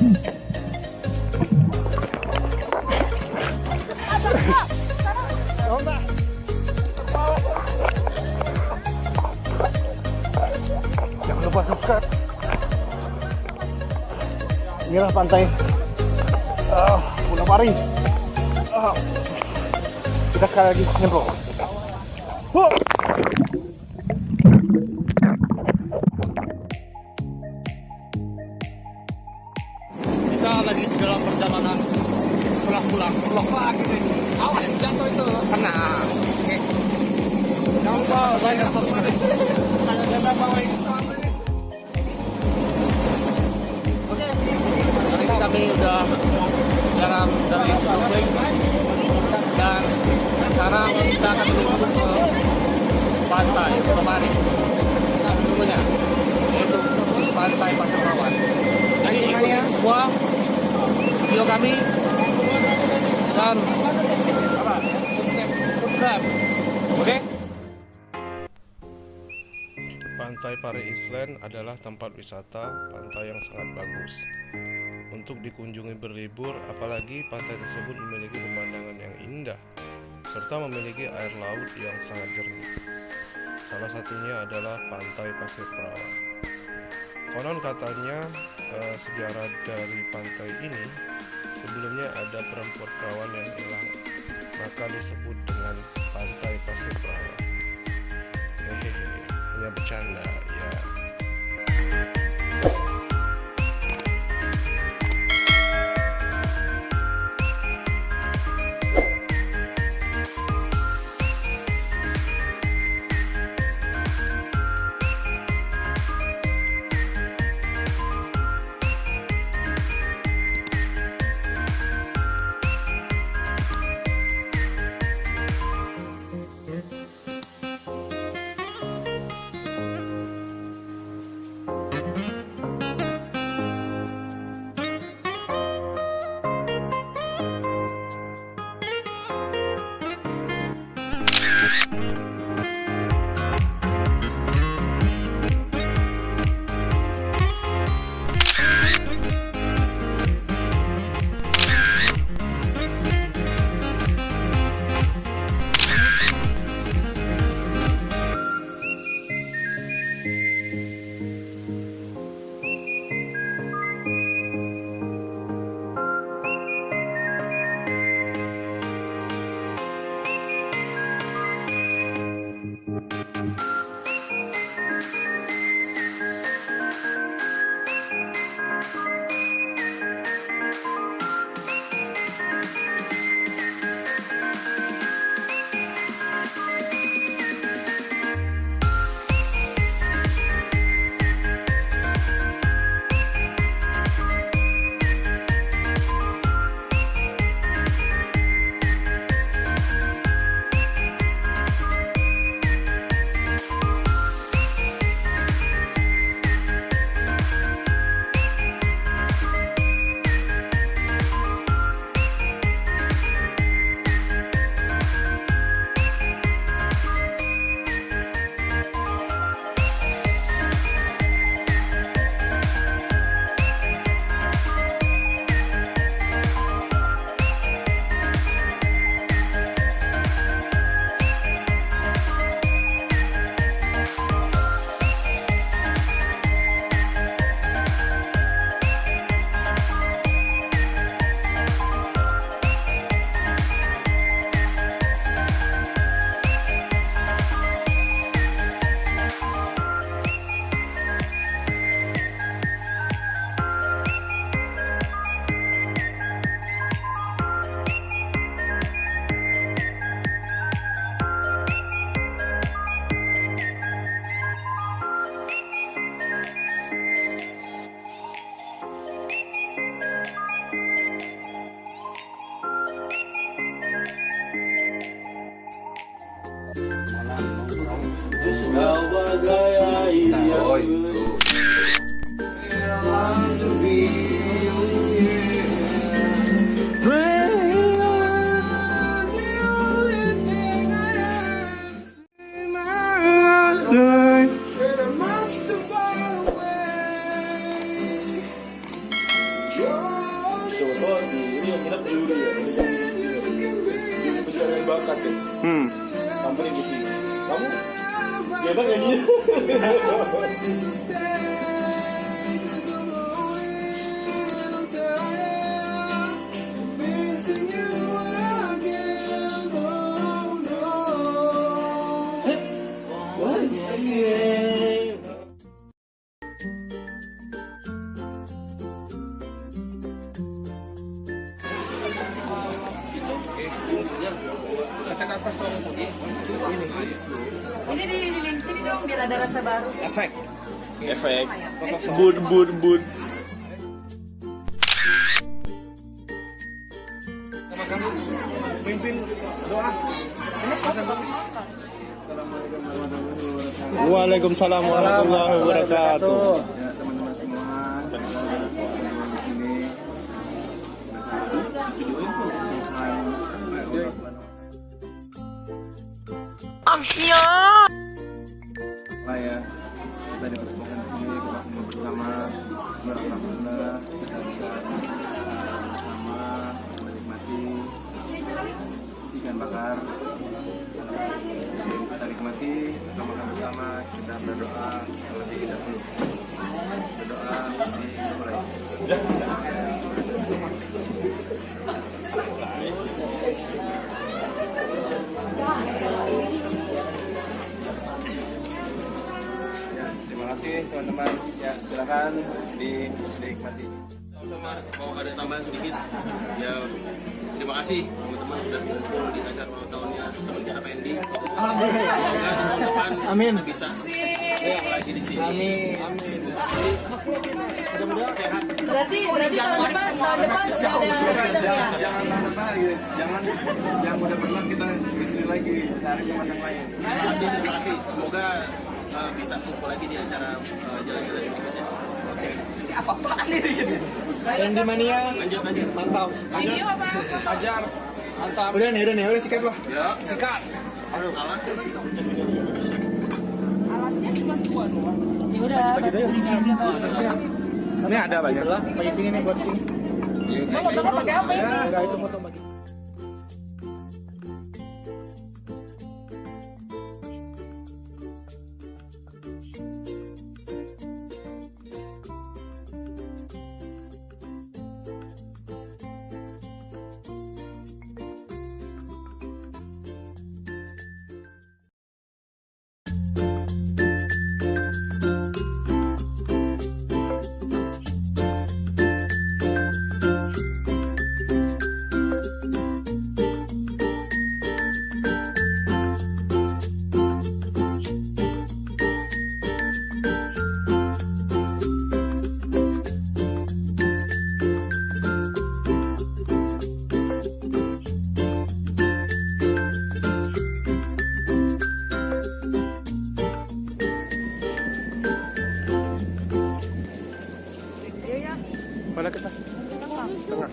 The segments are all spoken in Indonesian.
Jangan lupa subscribe. Inilah pantai Pulau Pari. Kita sekali lagi nyemplung. Kita lagi dalam perjalanan pulang. Awas jatuh itu. Kena. Oke. Jangan lupa like dan subscribe. Jangan bawa Instagram ini. Oke. Hari ini kami udah jalan dari Seribu dan sekarang kita akan menuju ke pantai Pari. Dulunya yaitu pantai pasir perawan. Jadi ikuti semua video kami dan subscribe. Oke? Pantai Pari Island adalah tempat wisata pantai yang sangat bagus untuk dikunjungi berlibur, apalagi pantai tersebut memiliki pemandangan yang indah serta memiliki air laut yang sangat jernih. Salah satunya adalah pantai pasir perawan. Konon katanya sejarah dari pantai ini sebelumnya ada perempuan perawan yang hilang, maka disebut dengan pantai pasir perawan. Hehehe, hanya bercanda ya. Coba ini yang nginep juri ya. Juri pencarian bakat ya. Sampai di sini. Kamu gimana nyanyi? Ini di sini dong biar ada rasa baru. Efek. Bud. Pimpin doa. Waalaikumsalam warahmatullahi wabarakatuh. Ya, teman-teman semua, di sini lah ya, kita dipertemukan di sini, kita semua bersama beralhamdulillah kita bisa bersama menikmati ikan bakar. Kita nikmati, kita makan bersama, kita berdoa terlebih dahulu. Berdoa dimulai. Ya, terima kasih teman-teman. Ya, silakan dinikmati. Sama mau ada tambahan sedikit. Ya terima kasih teman-teman udah ngumpul di acara ulang tahunnya teman kita Pendi. Alhamdulillah. Semoga tahun depan kita bisa lagi di sini. Amin. Mudah-mudahan sehat. Berarti tahun depan Jangan apa gitu. Jangan yang udah pernah kita di sini lagi cari tempat yang lain. Terima kasih. Semoga bisa kumpul lagi di acara jalan-jalan berikutnya. Apa-apaan ini gitu. Pendi mania. Lanjut. Mantap. Ajar. Mantap. Udah nih, sikat lah. Ya, Sikat. alasnya lagi dong. alasnya cuma 2 doang. Ya udah, berarti Ini ada banyak lah. Pakai sini nih buat sini. foto pakai apa ya? Enggak itu foto bagi. Mana kita? Tengah.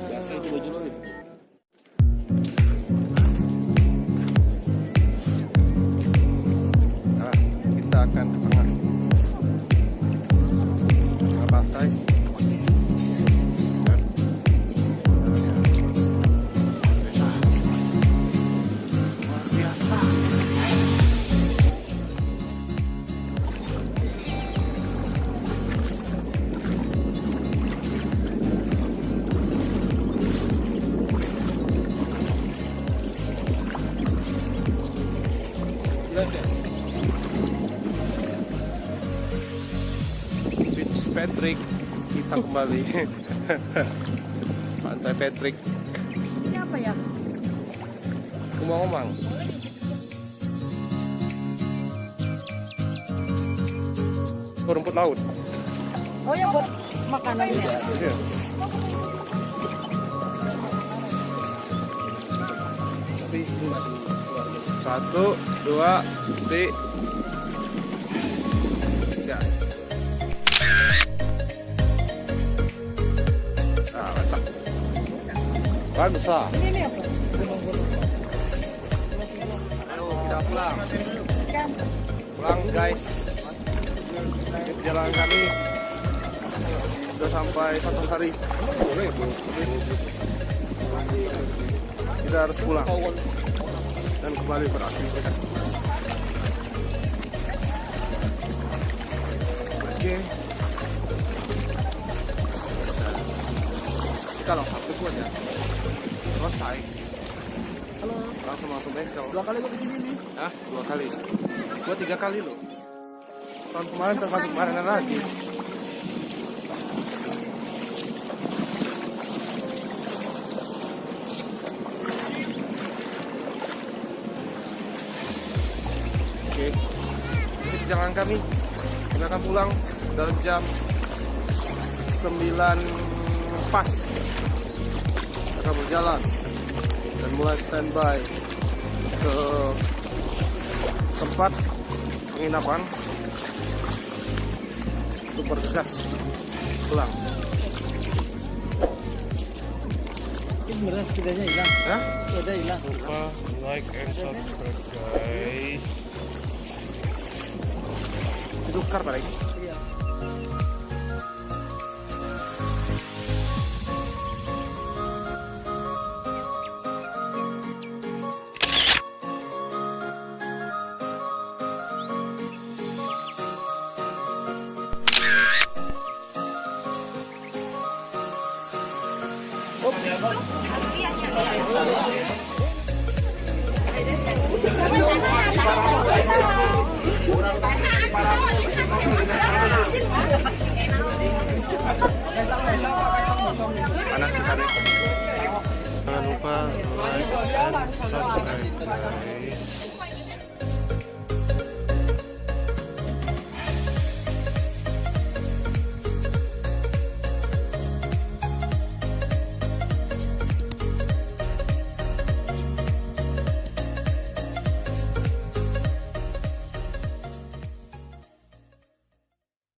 Biasa itu baju lo gitu. Nah, kita akan ke tengah. Tengah pantai. Beach Patrick, kita kembali. Pantai Patrick. Ini apa ya? Kumang-kumang. Oh, rumput laut. Oh ya buat makanannya. Iya. Tapi ini masih keluar. 1, 2, 3. Nah, mantap. Bagus lah. Ini apa? Ayo kita pulang. Ikan. Pulang guys. perjalanan kami sudah sampai 1 hari. Kita harus pulang dan kembali beraktivitas. Oke. Kalau satu buat ya selesai. Halo. Langsung masuk bengkel. 2 kali gua kesini nih. Ah, 2 kali. Gua 3 kali loh. Tahun kemarin termasuk kemarin lagi. Oke. Ini perjalanan kami. Kita akan pulang dalam jam 9 pas. Kita akan berjalan dan mulai standby ke tempat penginapan untuk bergegas pulang. Ini beneran sepedanya hilang. Hah? Sepeda hilang. Lupa like and subscribe guys. Itu kar Pari. Iya. Panas sekali. Jangan lupa like and subscribe guys.